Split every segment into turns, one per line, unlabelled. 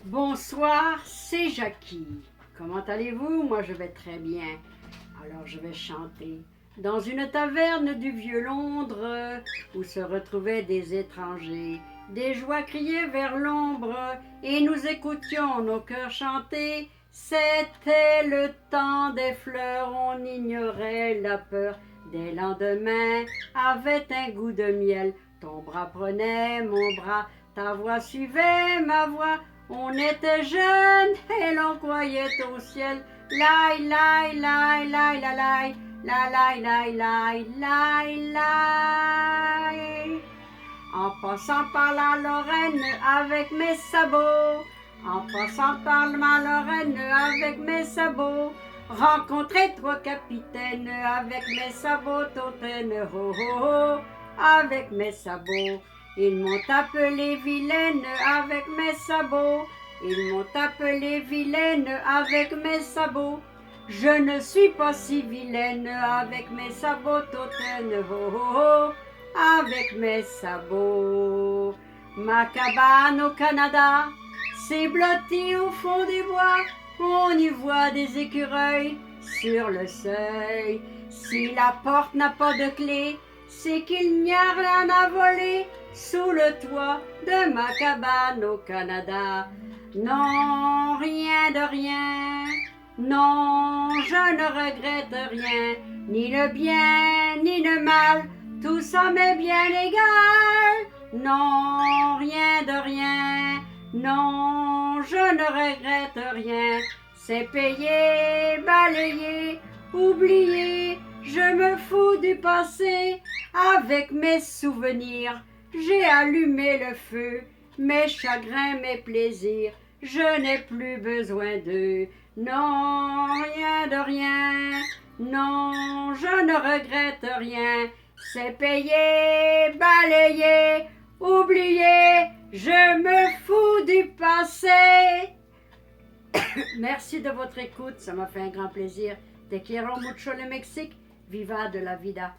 Bonsoir, c'est Jackie. Comment allez-vous? Moi, je vais très bien. Alors, je vais chanter. Dans une taverne du vieux Londres, où se retrouvaient des étrangers, des joies criaient vers l'ombre, et nous écoutions nos cœurs chanter. C'était le temps des fleurs, on ignorait la peur. Des lendemains avait un goût de miel. Ton bras prenait mon bras, ta voix suivait ma voix. On était jeunes et l'on croyait au ciel. Laï, laï, laï, laï, la laï, la laï, laï, laï, laï, laï. En passant par la Lorraine avec mes sabots, en passant par ma Lorraine avec mes sabots, rencontrer trois capitaines avec mes sabots, tautaines, ho ho ho, avec mes sabots. Ils m'ont appelé vilaine avec mes sabots, ils m'ont appelé vilaine avec mes sabots. Je ne suis pas si vilaine avec mes sabots, tautaines, ho ho ho, avec mes sabots. Ma cabane au Canada, c'est blotti au fond des bois, on y voit des écureuils sur le seuil. Si la porte n'a pas de clé, c'est qu'il n'y a rien à voler sous le toit de ma cabane au Canada. Non, rien de rien, non, je ne regrette rien, ni le bien, ni le mal, tout ça m'est bien égal. Non, rien de rien, non, je ne regrette rien. C'est payé, balayé, oublié, je me fous du passé. Avec mes souvenirs, j'ai allumé le feu, mes chagrins, mes plaisirs, je n'ai plus besoin d'eux. Non, rien de rien, non, je ne regrette rien. C'est payé, balayé, oublié, je me fous du passé. Merci de votre écoute, ça m'a fait un grand plaisir. Te quiero mucho le Mexique, viva de la vida.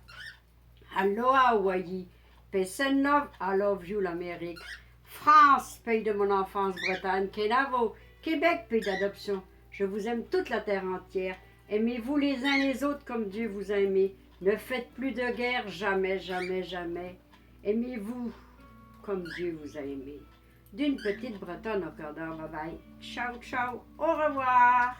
Aloha Hawaii, Pesenov, I love you l'Amérique. France, pays de mon enfance, Bretagne, Kenavo, Québec, pays d'adoption. Je vous aime toute la terre entière. Aimez-vous les uns les autres comme Dieu vous a aimé. Ne faites plus de guerre, jamais, jamais, jamais. Aimez-vous comme Dieu vous a aimé. D'une petite Bretonne au cœur d'or. Bye bye. Ciao, ciao. Au revoir.